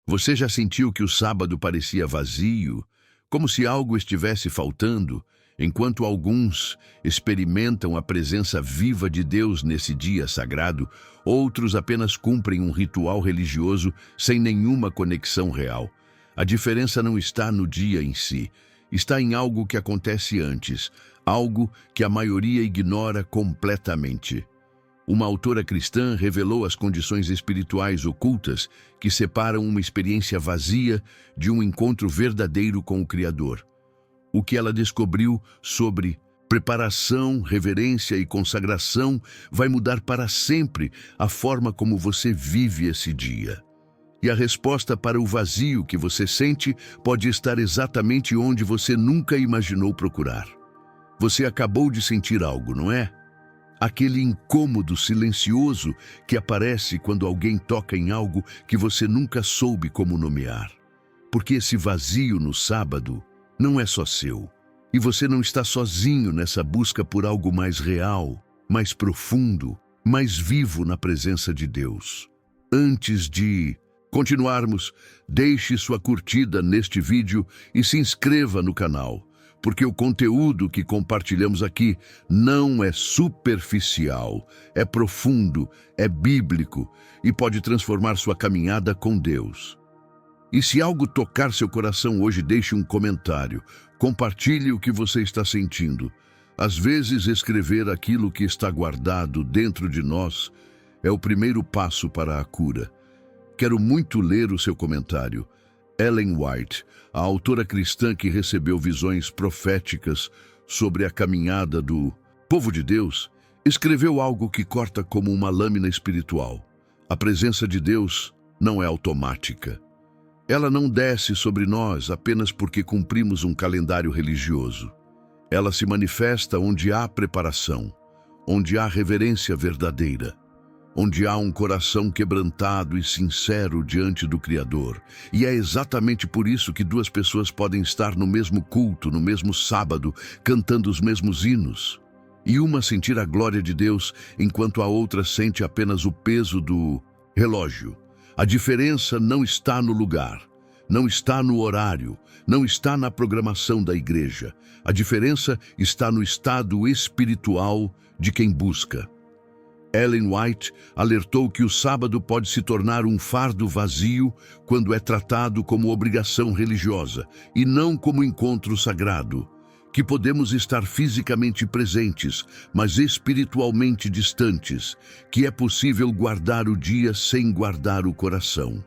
Você já sentiu que o sábado parecia vazio, como se algo estivesse faltando, enquanto alguns experimentam a presença viva de Deus nesse dia sagrado, outros apenas cumprem um ritual religioso sem nenhuma conexão real? A diferença não está no dia em si, está em algo que acontece antes, algo que a maioria ignora completamente. Uma autora cristã revelou as condições espirituais ocultas que separam uma experiência vazia de um encontro verdadeiro com o Criador. O que ela descobriu sobre preparação, reverência e consagração vai mudar para sempre a forma como você vive esse dia. E a resposta para o vazio que você sente pode estar exatamente onde você nunca imaginou procurar. Você acabou de sentir algo, não é? Aquele incômodo silencioso que aparece quando alguém toca em algo que você nunca soube como nomear. Porque esse vazio no sábado não é só seu. E você não está sozinho nessa busca por algo mais real, mais profundo, mais vivo na presença de Deus. Antes de continuarmos, deixe sua curtida neste vídeo e se inscreva no canal, porque o conteúdo que compartilhamos aqui não é superficial, é profundo, é bíblico e pode transformar sua caminhada com Deus. E se algo tocar seu coração hoje, deixe um comentário, compartilhe o que você está sentindo. Às vezes, escrever aquilo que está guardado dentro de nós é o primeiro passo para a cura. Quero muito ler o seu comentário. Ellen White, a autora cristã que recebeu visões proféticas sobre a caminhada do povo de Deus, escreveu algo que corta como uma lâmina espiritual. A presença de Deus não é automática. Ela não desce sobre nós apenas porque cumprimos um calendário religioso. Ela se manifesta onde há preparação, onde há reverência verdadeira, onde há um coração quebrantado e sincero diante do Criador. E é exatamente por isso que duas pessoas podem estar no mesmo culto, no mesmo sábado, cantando os mesmos hinos. E uma sentir a glória de Deus, enquanto a outra sente apenas o peso do relógio. A diferença não está no lugar, não está no horário, não está na programação da igreja. A diferença está no estado espiritual de quem busca. Ellen White alertou que o sábado pode se tornar um fardo vazio quando é tratado como obrigação religiosa e não como encontro sagrado, que podemos estar fisicamente presentes, mas espiritualmente distantes, que é possível guardar o dia sem guardar o coração.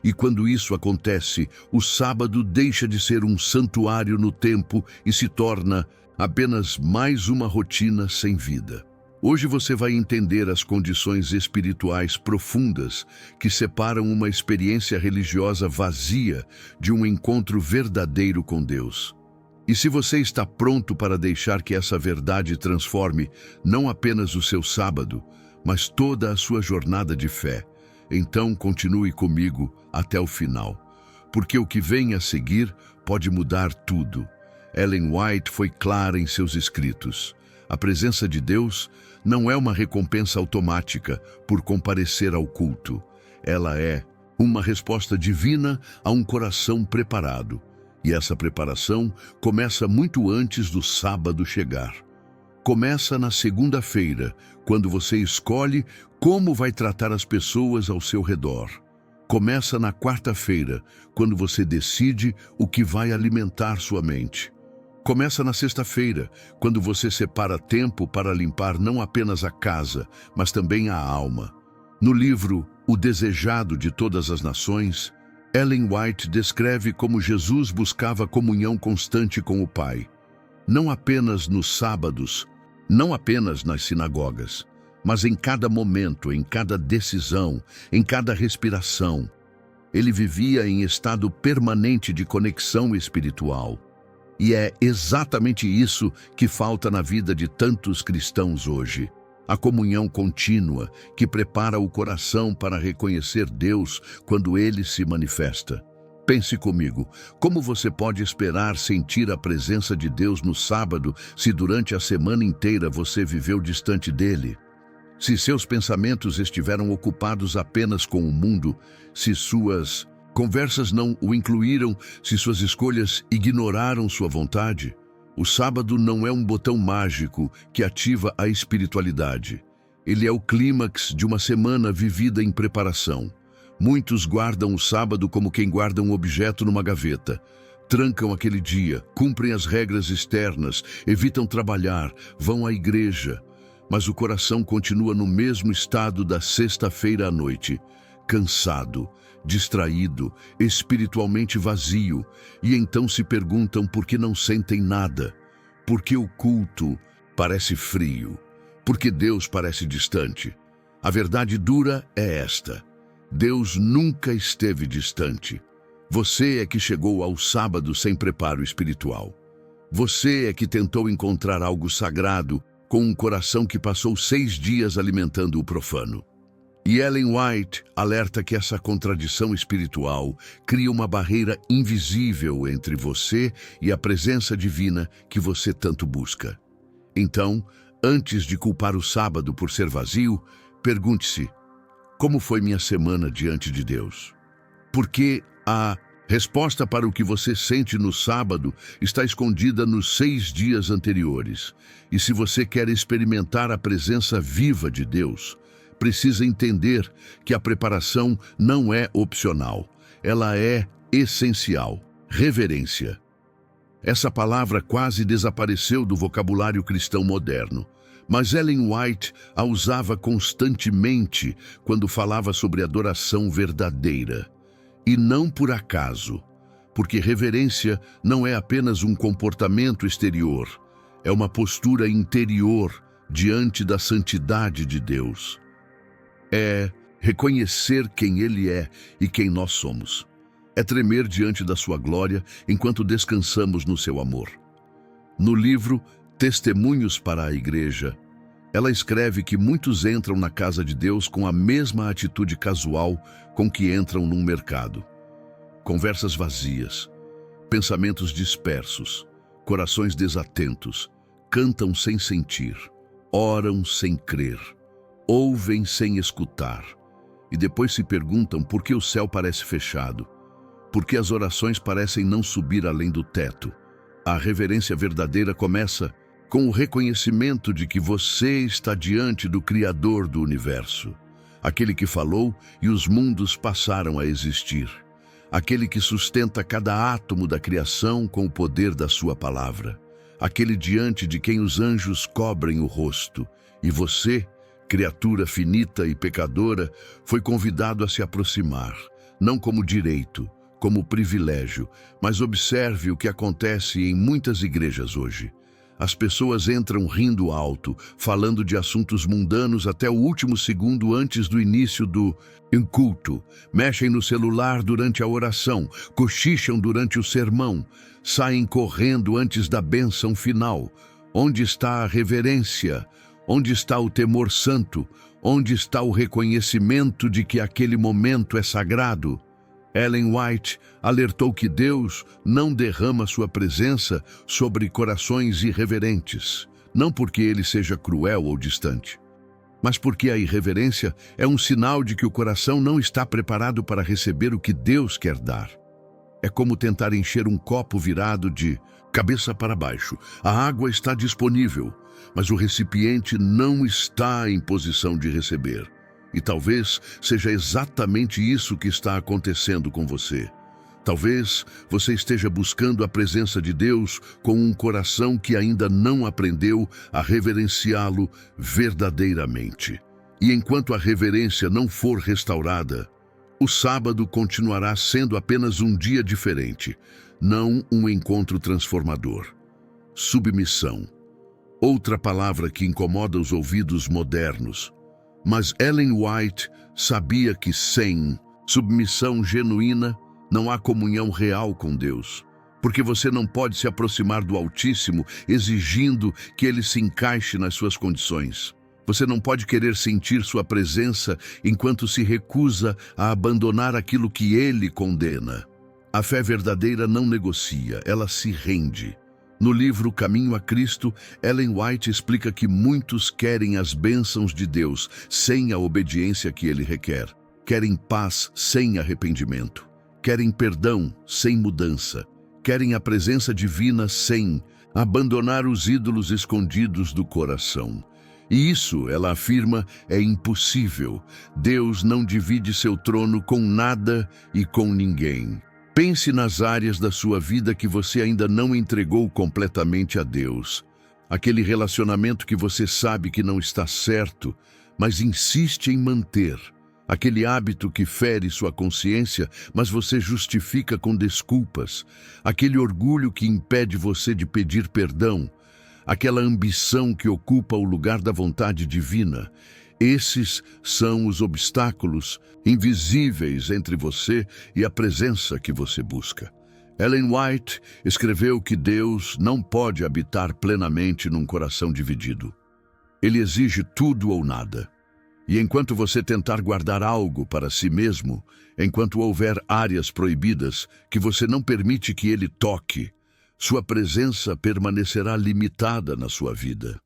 E quando isso acontece, o sábado deixa de ser um santuário no tempo e se torna apenas mais uma rotina sem vida. Hoje você vai entender as condições espirituais profundas que separam uma experiência religiosa vazia de um encontro verdadeiro com Deus. E se você está pronto para deixar que essa verdade transforme não apenas o seu sábado, mas toda a sua jornada de fé, então continue comigo até o final, porque o que vem a seguir pode mudar tudo. Ellen White foi clara em seus escritos. A presença de Deus não é uma recompensa automática por comparecer ao culto. Ela é uma resposta divina a um coração preparado. E essa preparação começa muito antes do sábado chegar. Começa na segunda-feira, quando você escolhe como vai tratar as pessoas ao seu redor. Começa na quarta-feira, quando você decide o que vai alimentar sua mente. Começa na sexta-feira, quando você separa tempo para limpar não apenas a casa, mas também a alma. No livro O Desejado de Todas as Nações, Ellen White descreve como Jesus buscava comunhão constante com o Pai. Não apenas nos sábados, não apenas nas sinagogas, mas em cada momento, em cada decisão, em cada respiração. Ele vivia em estado permanente de conexão espiritual. E é exatamente isso que falta na vida de tantos cristãos hoje. A comunhão contínua que prepara o coração para reconhecer Deus quando Ele se manifesta. Pense comigo, como você pode esperar sentir a presença de Deus no sábado se durante a semana inteira você viveu distante dele? Se seus pensamentos estiveram ocupados apenas com o mundo, se suas Conversas não o incluíram se suas escolhas ignoraram sua vontade. O sábado não é um botão mágico que ativa a espiritualidade. Ele é o clímax de uma semana vivida em preparação. Muitos guardam o sábado como quem guarda um objeto numa gaveta. Trancam aquele dia, cumprem as regras externas, evitam trabalhar, vão à igreja. Mas o coração continua no mesmo estado da sexta-feira à noite, cansado, distraído, espiritualmente vazio, e então se perguntam por que não sentem nada, por que o culto parece frio, por que Deus parece distante. A verdade dura é esta: Deus nunca esteve distante. Você é que chegou ao sábado sem preparo espiritual. Você é que tentou encontrar algo sagrado com um coração que passou 6 dias alimentando o profano. E Ellen White alerta que essa contradição espiritual cria uma barreira invisível entre você e a presença divina que você tanto busca. Então, antes de culpar o sábado por ser vazio, pergunte-se: como foi minha semana diante de Deus? Porque a resposta para o que você sente no sábado está escondida nos 6 dias anteriores. E se você quer experimentar a presença viva de Deus, precisa entender que a preparação não é opcional. Ela é essencial. Reverência. Essa palavra quase desapareceu do vocabulário cristão moderno. Mas Ellen White a usava constantemente quando falava sobre adoração verdadeira. E não por acaso, porque reverência não é apenas um comportamento exterior, é uma postura interior diante da santidade de Deus. É reconhecer quem Ele é e quem nós somos. É tremer diante da sua glória enquanto descansamos no seu amor. No livro Testemunhos para a Igreja, ela escreve que muitos entram na casa de Deus com a mesma atitude casual com que entram num mercado. Conversas vazias, pensamentos dispersos, corações desatentos, cantam sem sentir, oram sem crer, ouvem sem escutar, e depois se perguntam por que o céu parece fechado, por que as orações parecem não subir além do teto. A reverência verdadeira começa com o reconhecimento de que você está diante do Criador do universo, aquele que falou e os mundos passaram a existir, aquele que sustenta cada átomo da criação com o poder da sua palavra, aquele diante de quem os anjos cobrem o rosto, e você, criatura finita e pecadora, foi convidado a se aproximar, não como direito, como privilégio, mas observe o que acontece em muitas igrejas hoje. As pessoas entram rindo alto, falando de assuntos mundanos até o último segundo antes do início do culto, mexem no celular durante a oração, cochicham durante o sermão, saem correndo antes da bênção final. Onde está a reverência? Onde está o temor santo? Onde está o reconhecimento de que aquele momento é sagrado? Ellen White alertou que Deus não derrama sua presença sobre corações irreverentes, não porque ele seja cruel ou distante, mas porque a irreverência é um sinal de que o coração não está preparado para receber o que Deus quer dar. É como tentar encher um copo virado de cabeça para baixo. A água está disponível, mas o recipiente não está em posição de receber. E talvez seja exatamente isso que está acontecendo com você. Talvez você esteja buscando a presença de Deus com um coração que ainda não aprendeu a reverenciá-lo verdadeiramente. E enquanto a reverência não for restaurada, o sábado continuará sendo apenas um dia diferente, não um encontro transformador. Submissão. Outra palavra que incomoda os ouvidos modernos. Mas Ellen White sabia que sem submissão genuína não há comunhão real com Deus, porque você não pode se aproximar do Altíssimo exigindo que Ele se encaixe nas suas condições. Você não pode querer sentir sua presença enquanto se recusa a abandonar aquilo que Ele condena. A fé verdadeira não negocia, ela se rende. No livro Caminho a Cristo, Ellen White explica que muitos querem as bênçãos de Deus sem a obediência que Ele requer. Querem paz sem arrependimento. querem perdão sem mudança, querem a presença divina sem abandonar os ídolos escondidos do coração. E isso, ela afirma, é impossível. Deus não divide seu trono com nada e com ninguém. Pense nas áreas da sua vida que você ainda não entregou completamente a Deus. Aquele relacionamento que você sabe que não está certo, mas insiste em manter. Aquele hábito que fere sua consciência, mas você justifica com desculpas. Aquele orgulho que impede você de pedir perdão. Aquela ambição que ocupa o lugar da vontade divina. Esses são os obstáculos invisíveis entre você e a presença que você busca. Ellen White escreveu que Deus não pode habitar plenamente num coração dividido. Ele exige tudo ou nada. E enquanto você tentar guardar algo para si mesmo, enquanto houver áreas proibidas que você não permite que ele toque, sua presença permanecerá limitada na sua vida.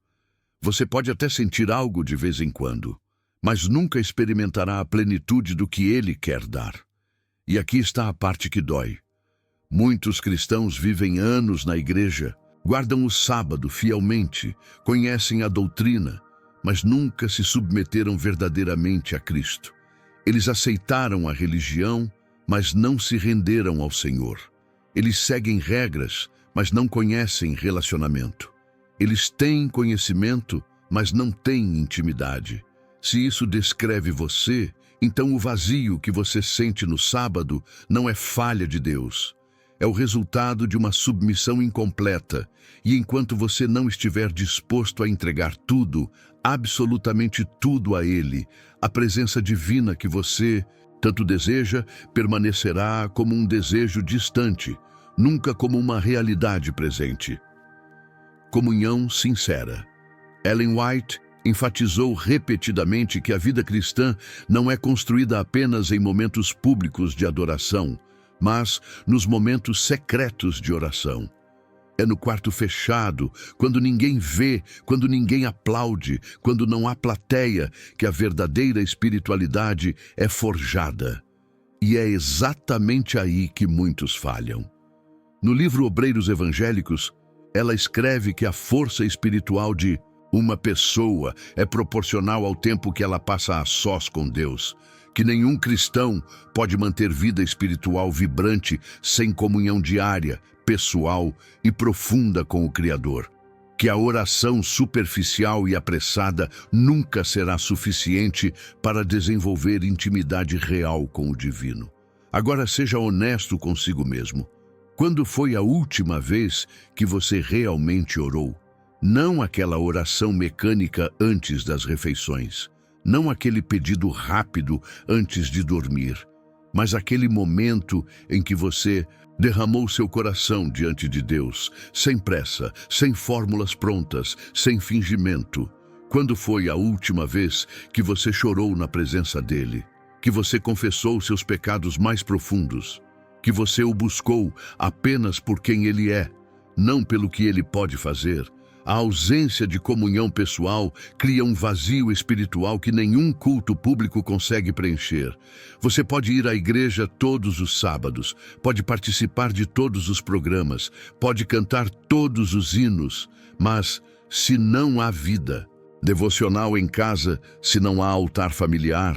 Você pode até sentir algo de vez em quando, mas nunca experimentará a plenitude do que ele quer dar. E aqui está a parte que dói. Muitos cristãos vivem anos na igreja, guardam o sábado fielmente, conhecem a doutrina, mas nunca se submeteram verdadeiramente a Cristo. Eles aceitaram a religião, mas não se renderam ao Senhor. Eles seguem regras, mas não conhecem relacionamento. Eles têm conhecimento, mas não têm intimidade. Se isso descreve você, então o vazio que você sente no sábado não é falha de Deus. É o resultado de uma submissão incompleta, e enquanto você não estiver disposto a entregar tudo, absolutamente tudo a Ele, a presença divina que você tanto deseja permanecerá como um desejo distante, nunca como uma realidade presente. Comunhão sincera. Ellen White enfatizou repetidamente que a vida cristã não é construída apenas em momentos públicos de adoração, mas nos momentos secretos de oração. É no quarto fechado, quando ninguém vê, quando ninguém aplaude, quando não há plateia, que a verdadeira espiritualidade é forjada. E é exatamente aí que muitos falham. No livro Obreiros Evangélicos, ela escreve que a força espiritual de uma pessoa é proporcional ao tempo que ela passa a sós com Deus, que nenhum cristão pode manter vida espiritual vibrante sem comunhão diária, pessoal e profunda com o Criador, que a oração superficial e apressada nunca será suficiente para desenvolver intimidade real com o divino. Agora seja honesto consigo mesmo. Quando foi a última vez que você realmente orou? Não aquela oração mecânica antes das refeições, não aquele pedido rápido antes de dormir, mas aquele momento em que você derramou seu coração diante de Deus, sem pressa, sem fórmulas prontas, sem fingimento. Quando foi a última vez que você chorou na presença dele, que você confessou seus pecados mais profundos, que você o buscou apenas por quem ele é, não pelo que ele pode fazer? A ausência de comunhão pessoal cria um vazio espiritual que nenhum culto público consegue preencher. Você pode ir à igreja todos os sábados, pode participar de todos os programas, pode cantar todos os hinos, mas se não há vida devocional em casa, se não há altar familiar,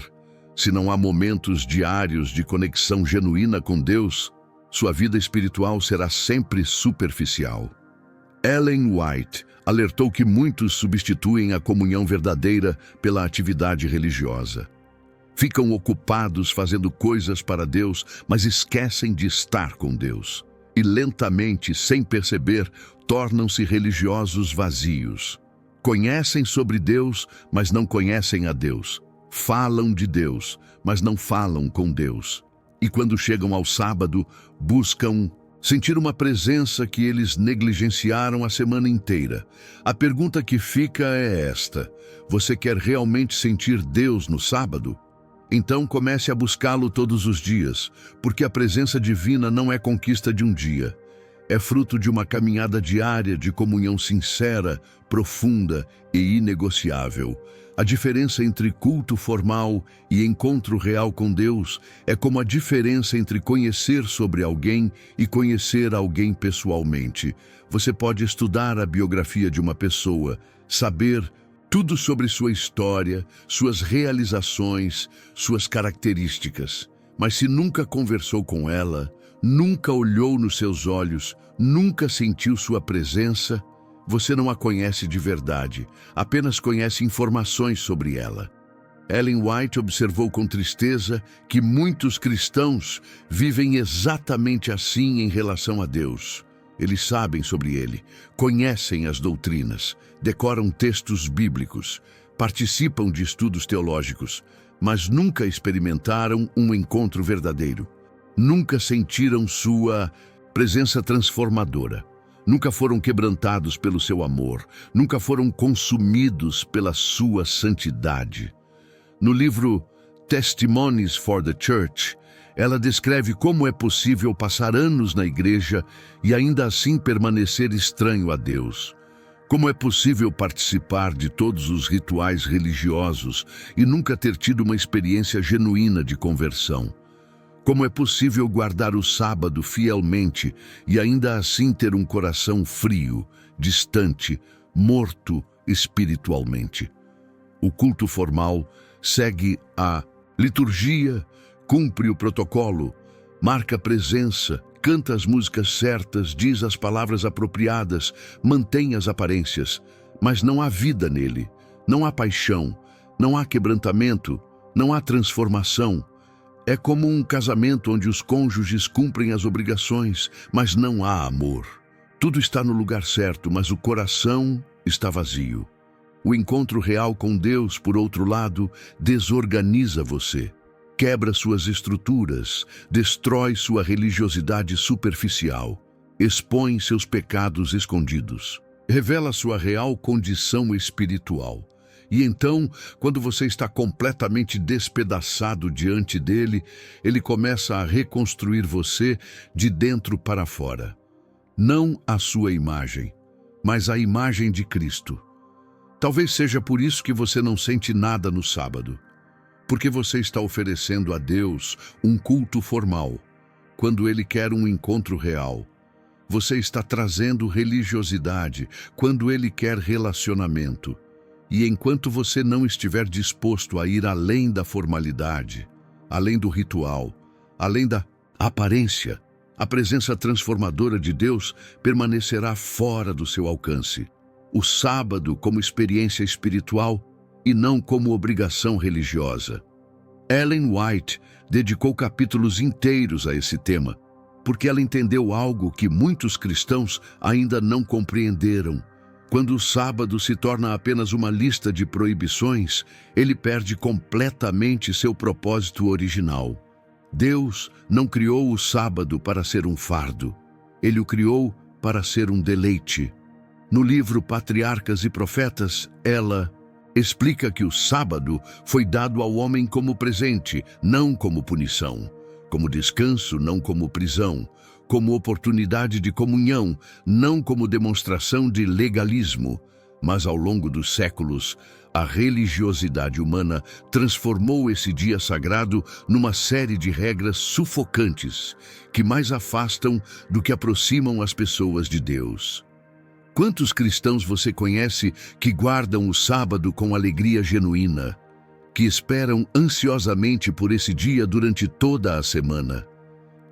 se não há momentos diários de conexão genuína com Deus, sua vida espiritual será sempre superficial. Ellen White alertou que muitos substituem a comunhão verdadeira pela atividade religiosa. Ficam ocupados fazendo coisas para Deus, mas esquecem de estar com Deus. E lentamente, sem perceber, tornam-se religiosos vazios. Conhecem sobre Deus, mas não conhecem a Deus. Falam de Deus, mas não falam com Deus. E quando chegam ao sábado, buscam sentir uma presença que eles negligenciaram a semana inteira. A pergunta que fica é esta: você quer realmente sentir Deus no sábado? Então comece a buscá-lo todos os dias, porque a presença divina não é conquista de um dia. É fruto de uma caminhada diária de comunhão sincera, profunda e inegociável. A diferença entre culto formal e encontro real com Deus é como a diferença entre conhecer sobre alguém e conhecer alguém pessoalmente. Você pode estudar a biografia de uma pessoa, saber tudo sobre sua história, suas realizações, suas características. Mas se nunca conversou com ela, nunca olhou nos seus olhos, nunca sentiu sua presença, você não a conhece de verdade, apenas conhece informações sobre ela. Ellen White observou com tristeza que muitos cristãos vivem exatamente assim em relação a Deus. Eles sabem sobre ele, conhecem as doutrinas, decoram textos bíblicos, participam de estudos teológicos, mas nunca experimentaram um encontro verdadeiro. Nunca sentiram sua presença transformadora. Nunca foram quebrantados pelo seu amor. Nunca foram consumidos pela sua santidade. No livro Testimonies for the Church, ela descreve como é possível passar anos na igreja e ainda assim permanecer estranho a Deus. Como é possível participar de todos os rituais religiosos e nunca ter tido uma experiência genuína de conversão. Como é possível guardar o sábado fielmente e ainda assim ter um coração frio, distante, morto espiritualmente. O culto formal segue a liturgia, cumpre o protocolo, marca presença, canta as músicas certas, diz as palavras apropriadas, mantém as aparências, mas não há vida nele, não há paixão, não há quebrantamento, não há transformação. É como um casamento onde os cônjuges cumprem as obrigações, mas não há amor. Tudo está no lugar certo, mas o coração está vazio. O encontro real com Deus, por outro lado, desorganiza você. Quebra suas estruturas, destrói sua religiosidade superficial, expõe seus pecados escondidos, revela sua real condição espiritual. E então, quando você está completamente despedaçado diante dele, ele começa a reconstruir você de dentro para fora. Não a sua imagem, mas a imagem de Cristo. Talvez seja por isso que você não sente nada no sábado. Porque você está oferecendo a Deus um culto formal, quando Ele quer um encontro real. Você está trazendo religiosidade, quando Ele quer relacionamento. E enquanto você não estiver disposto a ir além da formalidade, além do ritual, além da aparência, a presença transformadora de Deus permanecerá fora do seu alcance. O sábado como experiência espiritual e não como obrigação religiosa. Ellen White dedicou capítulos inteiros a esse tema, porque ela entendeu algo que muitos cristãos ainda não compreenderam. Quando o sábado se torna apenas uma lista de proibições, ele perde completamente seu propósito original. Deus não criou o sábado para ser um fardo. Ele o criou para ser um deleite. No livro Patriarcas e Profetas, ela explica que o sábado foi dado ao homem como presente, não como punição, como descanso, não como prisão, como oportunidade de comunhão, não como demonstração de legalismo. Mas ao longo dos séculos, a religiosidade humana transformou esse dia sagrado numa série de regras sufocantes que mais afastam do que aproximam as pessoas de Deus. Quantos cristãos você conhece que guardam o sábado com alegria genuína, que esperam ansiosamente por esse dia durante toda a semana,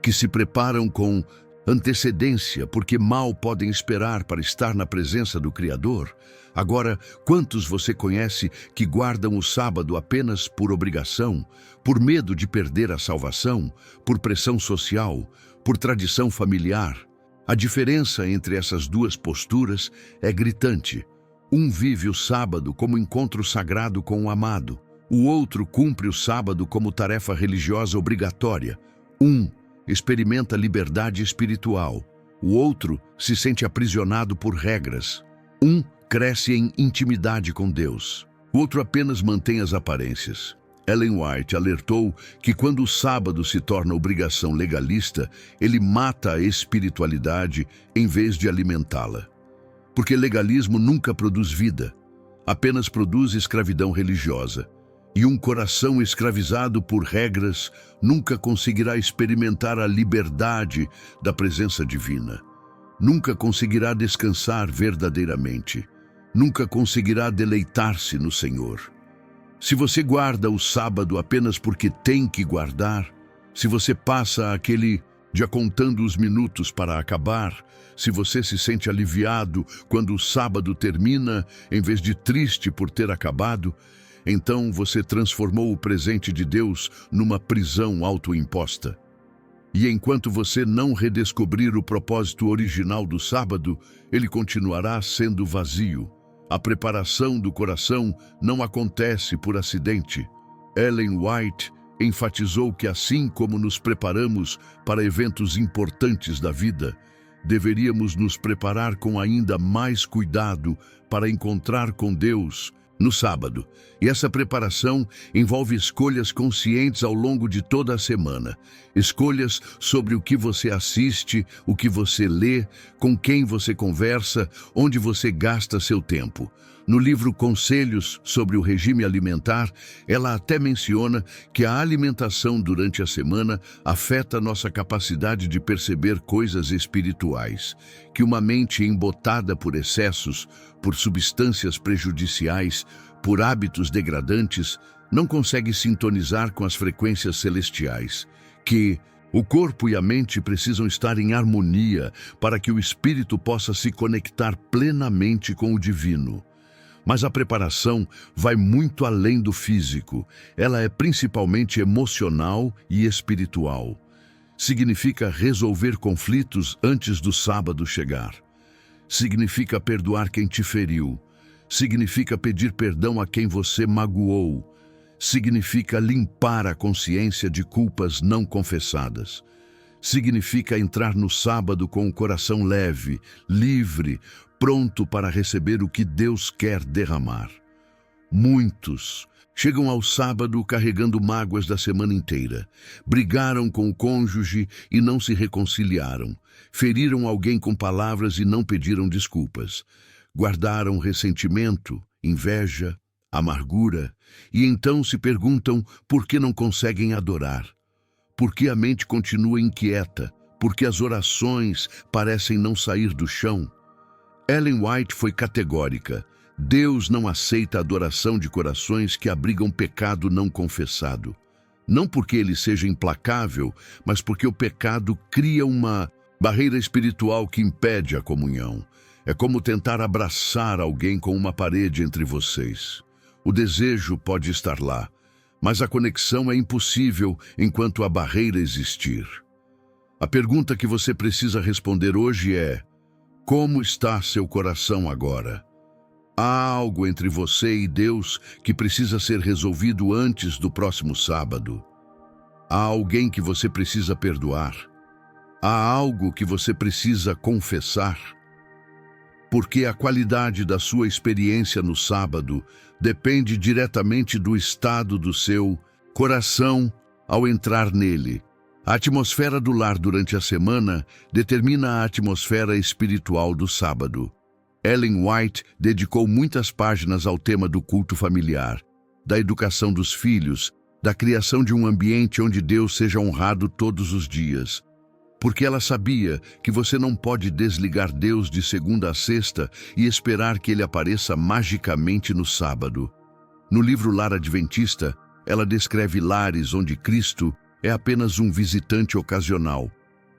que se preparam com antecedência porque mal podem esperar para estar na presença do Criador? Agora, quantos você conhece que guardam o sábado apenas por obrigação, por medo de perder a salvação, por pressão social, por tradição familiar? A diferença entre essas duas posturas é gritante. Um vive o sábado como encontro sagrado com o amado. O outro cumpre o sábado como tarefa religiosa obrigatória. Um experimenta liberdade espiritual. O outro se sente aprisionado por regras. Um cresce em intimidade com Deus. O outro apenas mantém as aparências. Ellen White alertou que quando o sábado se torna obrigação legalista, ele mata a espiritualidade em vez de alimentá-la. Porque legalismo nunca produz vida, apenas produz escravidão religiosa. E um coração escravizado por regras nunca conseguirá experimentar a liberdade da presença divina. Nunca conseguirá descansar verdadeiramente. Nunca conseguirá deleitar-se no Senhor. Se você guarda o sábado apenas porque tem que guardar, se você passa aquele dia contando os minutos para acabar, se você se sente aliviado quando o sábado termina, em vez de triste por ter acabado, então você transformou o presente de Deus numa prisão autoimposta. E enquanto você não redescobrir o propósito original do sábado, ele continuará sendo vazio. A preparação do coração não acontece por acidente. Ellen White enfatizou que assim como nos preparamos para eventos importantes da vida, deveríamos nos preparar com ainda mais cuidado para encontrar com Deus no sábado. E essa preparação envolve escolhas conscientes ao longo de toda a semana. Escolhas sobre o que você assiste, o que você lê, com quem você conversa, onde você gasta seu tempo. No livro Conselhos sobre o Regime Alimentar, ela até menciona que a alimentação durante a semana afeta nossa capacidade de perceber coisas espirituais, que uma mente embotada por excessos, por substâncias prejudiciais, por hábitos degradantes, não consegue sintonizar com as frequências celestiais, que o corpo e a mente precisam estar em harmonia para que o espírito possa se conectar plenamente com o divino. Mas a preparação vai muito além do físico. Ela é principalmente emocional e espiritual. Significa resolver conflitos antes do sábado chegar. Significa perdoar quem te feriu. Significa pedir perdão a quem você magoou. Significa limpar a consciência de culpas não confessadas. Significa entrar no sábado com o coração leve, livre, pronto para receber o que Deus quer derramar. Muitos chegam ao sábado carregando mágoas da semana inteira. Brigaram com o cônjuge e não se reconciliaram. Feriram alguém com palavras e não pediram desculpas. Guardaram ressentimento, inveja, amargura e então se perguntam por que não conseguem adorar. Por que a mente continua inquieta? Por que as orações parecem não sair do chão? Ellen White foi categórica. Deus não aceita a adoração de corações que abrigam pecado não confessado. Não porque ele seja implacável, mas porque o pecado cria uma barreira espiritual que impede a comunhão. É como tentar abraçar alguém com uma parede entre vocês. O desejo pode estar lá, mas a conexão é impossível enquanto a barreira existir. A pergunta que você precisa responder hoje é: como está seu coração agora? Há algo entre você e Deus que precisa ser resolvido antes do próximo sábado. Há alguém que você precisa perdoar. Há algo que você precisa confessar. Porque a qualidade da sua experiência no sábado depende diretamente do estado do seu coração ao entrar nele. A atmosfera do lar durante a semana determina a atmosfera espiritual do sábado. Ellen White dedicou muitas páginas ao tema do culto familiar, da educação dos filhos, da criação de um ambiente onde Deus seja honrado todos os dias. Porque ela sabia que você não pode desligar Deus de segunda a sexta e esperar que ele apareça magicamente no sábado. No livro Lar Adventista, ela descreve lares onde Cristo é apenas um visitante ocasional,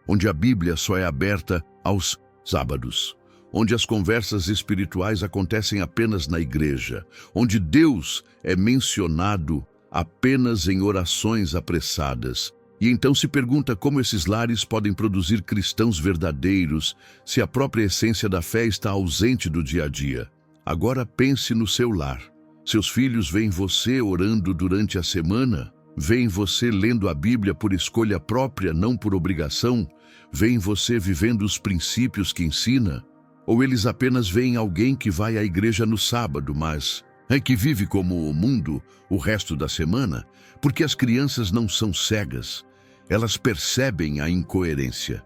onde a Bíblia só é aberta aos sábados, onde as conversas espirituais acontecem apenas na igreja, onde Deus é mencionado apenas em orações apressadas. E então se pergunta como esses lares podem produzir cristãos verdadeiros se a própria essência da fé está ausente do dia a dia. Agora pense no seu lar. Seus filhos veem você orando durante a semana? Veem você lendo a Bíblia por escolha própria, não por obrigação? Veem você vivendo os princípios que ensina? Ou eles apenas veem alguém que vai à igreja no sábado, mas É que vive como o mundo o resto da semana, porque as crianças não são cegas. Elas percebem a incoerência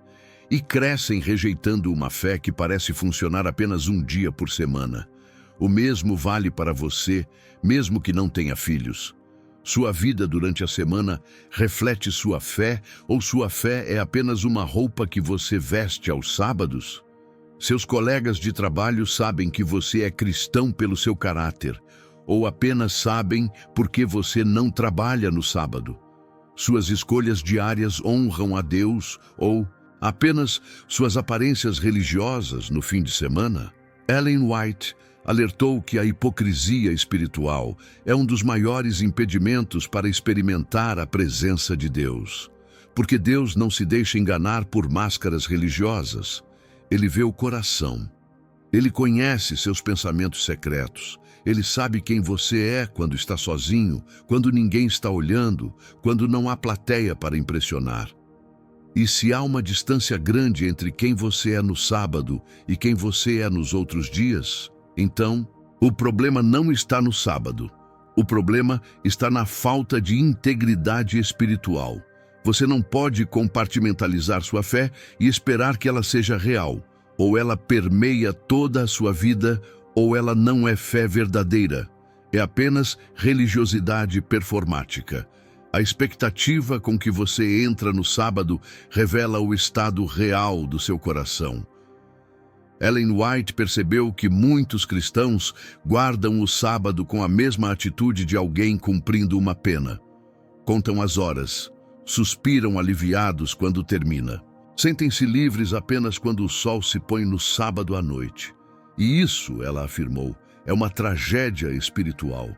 e crescem rejeitando uma fé que parece funcionar apenas um dia por semana. O mesmo vale para você, mesmo que não tenha filhos. Sua vida durante a semana reflete sua fé, ou sua fé é apenas uma roupa que você veste aos sábados? Seus colegas de trabalho sabem que você é cristão pelo seu caráter, ou apenas sabem porque você não trabalha no sábado? Suas escolhas diárias honram a Deus, ou apenas suas aparências religiosas no fim de semana? Ellen White alertou que a hipocrisia espiritual é um dos maiores impedimentos para experimentar a presença de Deus. Porque Deus não se deixa enganar por máscaras religiosas. Ele vê o coração. Ele conhece seus pensamentos secretos. Ele sabe quem você é quando está sozinho, quando ninguém está olhando, quando não há plateia para impressionar. E se há uma distância grande entre quem você é no sábado e quem você é nos outros dias, então, o problema não está no sábado. O problema está na falta de integridade espiritual. Você não pode compartimentalizar sua fé e esperar que ela seja real. Ou ela permeia toda a sua vida, ou ela não é fé verdadeira. É apenas religiosidade performática. A expectativa com que você entra no sábado revela o estado real do seu coração. Ellen White percebeu que muitos cristãos guardam o sábado com a mesma atitude de alguém cumprindo uma pena. Contam as horas, suspiram aliviados quando termina. Sentem-se livres apenas quando o sol se põe no sábado à noite. E isso, ela afirmou, é uma tragédia espiritual.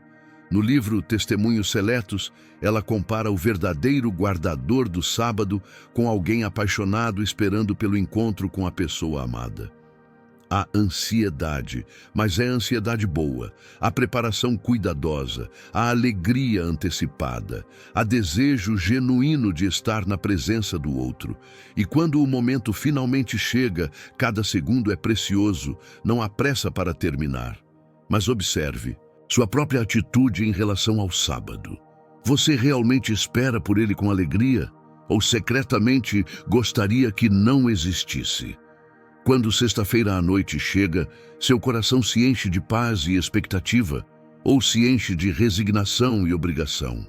No livro Testemunhos Seletos, ela compara o verdadeiro guardador do sábado com alguém apaixonado esperando pelo encontro com a pessoa amada. Há ansiedade, mas é ansiedade boa, a preparação cuidadosa, a alegria antecipada, a desejo genuíno de estar na presença do outro. E quando o momento finalmente chega, cada segundo é precioso, não há pressa para terminar. Mas observe sua própria atitude em relação ao sábado. Você realmente espera por ele com alegria? Ou secretamente gostaria que não existisse? Quando sexta-feira à noite chega, seu coração se enche de paz e expectativa, ou se enche de resignação e obrigação?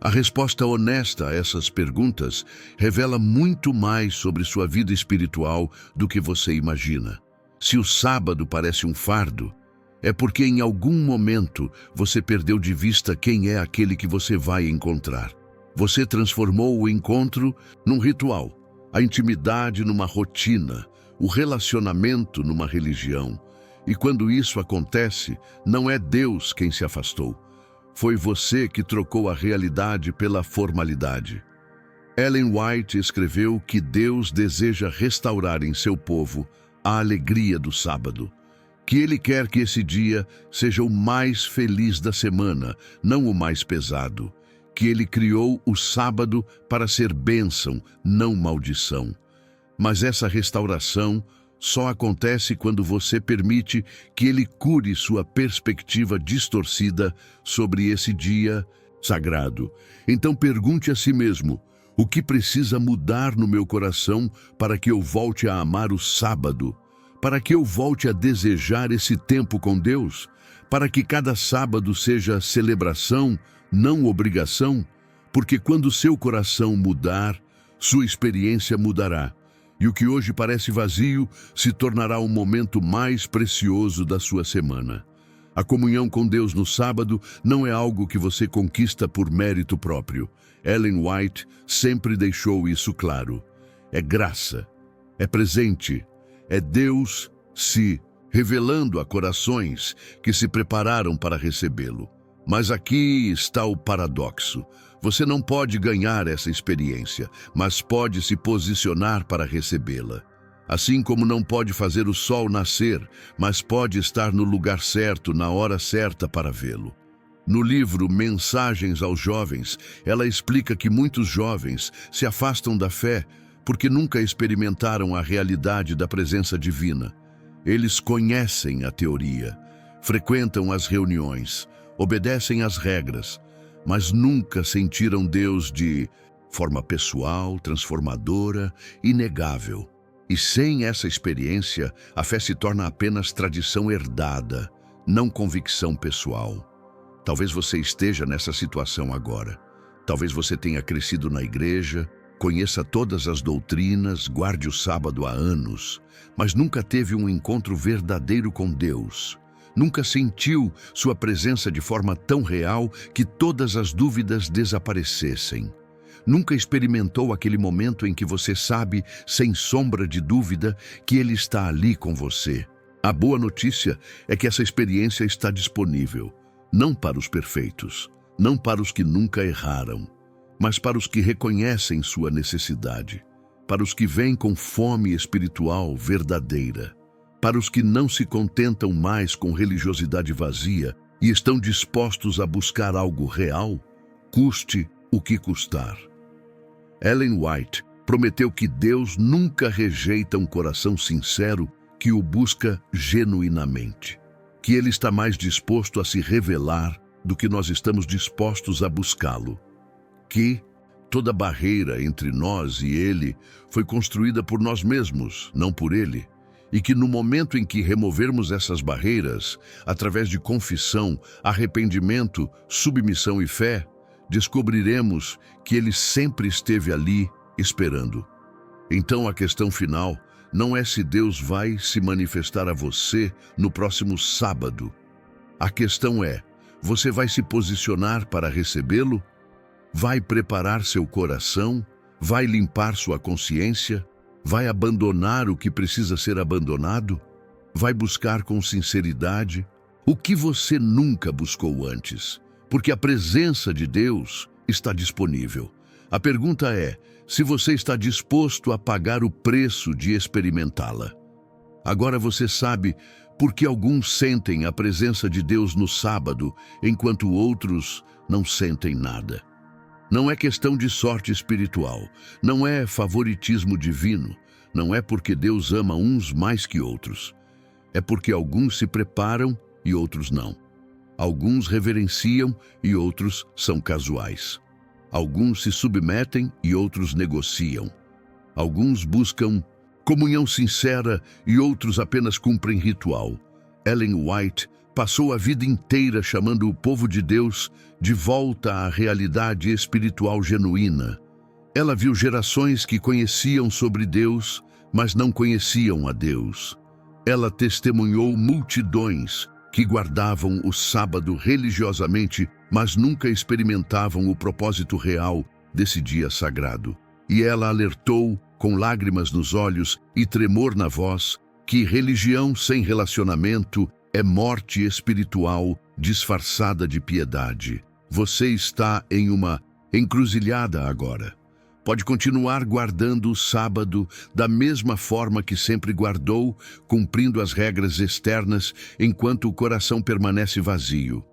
A resposta honesta a essas perguntas revela muito mais sobre sua vida espiritual do que você imagina. Se o sábado parece um fardo, é porque em algum momento você perdeu de vista quem é aquele que você vai encontrar. Você transformou o encontro num ritual, a intimidade numa rotina, o relacionamento numa religião. E quando isso acontece, não é Deus quem se afastou. Foi você que trocou a realidade pela formalidade. Ellen White escreveu que Deus deseja restaurar em seu povo a alegria do sábado. Que Ele quer que esse dia seja o mais feliz da semana, não o mais pesado. Que Ele criou o sábado para ser bênção, não maldição. Mas essa restauração só acontece quando você permite que Ele cure sua perspectiva distorcida sobre esse dia sagrado. Então pergunte a si mesmo: o que precisa mudar no meu coração para que eu volte a amar o sábado? Para que eu volte a desejar esse tempo com Deus? Para que cada sábado seja celebração, não obrigação? Porque quando seu coração mudar, sua experiência mudará. E o que hoje parece vazio se tornará o momento mais precioso da sua semana. A comunhão com Deus no sábado não é algo que você conquista por mérito próprio. Ellen White sempre deixou isso claro. É graça, é presente, é Deus se revelando a corações que se prepararam para recebê-lo. Mas aqui está o paradoxo. Você não pode ganhar essa experiência, mas pode se posicionar para recebê-la. Assim como não pode fazer o sol nascer, mas pode estar no lugar certo, na hora certa para vê-lo. No livro Mensagens aos Jovens, ela explica que muitos jovens se afastam da fé porque nunca experimentaram a realidade da presença divina. Eles conhecem a teoria, frequentam as reuniões, obedecem às regras, mas nunca sentiram Deus de forma pessoal, transformadora, inegável. E sem essa experiência, a fé se torna apenas tradição herdada, não convicção pessoal. Talvez você esteja nessa situação agora. Talvez você tenha crescido na igreja, conheça todas as doutrinas, guarde o sábado há anos, mas nunca teve um encontro verdadeiro com Deus. Nunca sentiu sua presença de forma tão real que todas as dúvidas desaparecessem. Nunca experimentou aquele momento em que você sabe, sem sombra de dúvida, que Ele está ali com você. A boa notícia é que essa experiência está disponível, não para os perfeitos, não para os que nunca erraram, mas para os que reconhecem sua necessidade, para os que vêm com fome espiritual verdadeira, para os que não se contentam mais com religiosidade vazia e estão dispostos a buscar algo real, custe o que custar. Ellen White prometeu que Deus nunca rejeita um coração sincero que o busca genuinamente, que Ele está mais disposto a se revelar do que nós estamos dispostos a buscá-lo, que toda barreira entre nós e Ele foi construída por nós mesmos, não por Ele, e que no momento em que removermos essas barreiras, através de confissão, arrependimento, submissão e fé, descobriremos que Ele sempre esteve ali, esperando. Então a questão final não é se Deus vai se manifestar a você no próximo sábado. A questão é, você vai se posicionar para recebê-lo? Vai preparar seu coração? Vai limpar sua consciência? Vai abandonar o que precisa ser abandonado? Vai buscar com sinceridade o que você nunca buscou antes? Porque a presença de Deus está disponível. A pergunta é, se você está disposto a pagar o preço de experimentá-la. Agora você sabe por que alguns sentem a presença de Deus no sábado, enquanto outros não sentem nada. Não é questão de sorte espiritual, não é favoritismo divino, não é porque Deus ama uns mais que outros. É porque alguns se preparam e outros não. Alguns reverenciam e outros são casuais. Alguns se submetem e outros negociam. Alguns buscam comunhão sincera e outros apenas cumprem ritual. Ellen White passou a vida inteira chamando o povo de Deus de volta à realidade espiritual genuína. Ela viu gerações que conheciam sobre Deus, mas não conheciam a Deus. Ela testemunhou multidões que guardavam o sábado religiosamente, mas nunca experimentavam o propósito real desse dia sagrado. E ela alertou, com lágrimas nos olhos e tremor na voz, que religião sem relacionamento é morte espiritual disfarçada de piedade. Você está em uma encruzilhada agora. Pode continuar guardando o sábado da mesma forma que sempre guardou, cumprindo as regras externas enquanto o coração permanece vazio.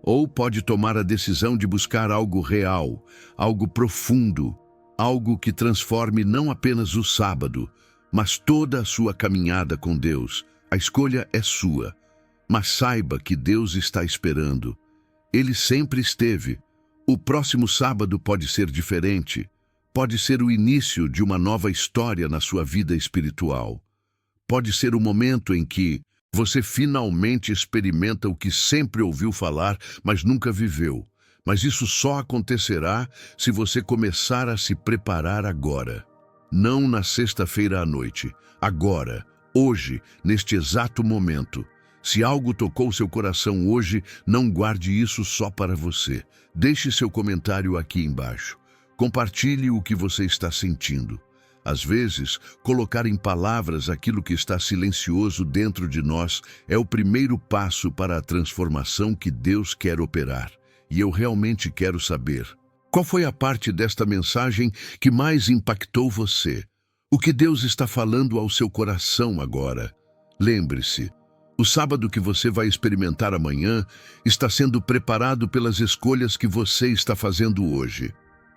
Ou pode tomar a decisão de buscar algo real, algo profundo, algo que transforme não apenas o sábado, mas toda a sua caminhada com Deus. A escolha é sua, mas saiba que Deus está esperando. Ele sempre esteve. O próximo sábado pode ser diferente. Pode ser o início de uma nova história na sua vida espiritual. Pode ser o momento em que você finalmente experimenta o que sempre ouviu falar, mas nunca viveu. Mas isso só acontecerá se você começar a se preparar agora. Não na sexta-feira à noite. Agora, hoje, neste exato momento. Se algo tocou seu coração hoje, não guarde isso só para você. Deixe seu comentário aqui embaixo. Compartilhe o que você está sentindo. Às vezes, colocar em palavras aquilo que está silencioso dentro de nós é o primeiro passo para a transformação que Deus quer operar. E eu realmente quero saber, qual foi a parte desta mensagem que mais impactou você? O que Deus está falando ao seu coração agora? Lembre-se, o sábado que você vai experimentar amanhã está sendo preparado pelas escolhas que você está fazendo hoje.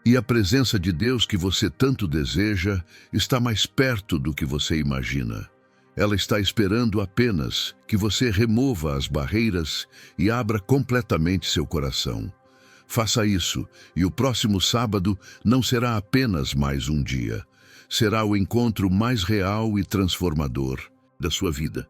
E a presença de Deus que você tanto deseja está mais perto do que você imagina. Ela está esperando apenas que você remova as barreiras e abra completamente seu coração. Faça isso, e o próximo sábado não será apenas mais um dia. Será o encontro mais real e transformador da sua vida.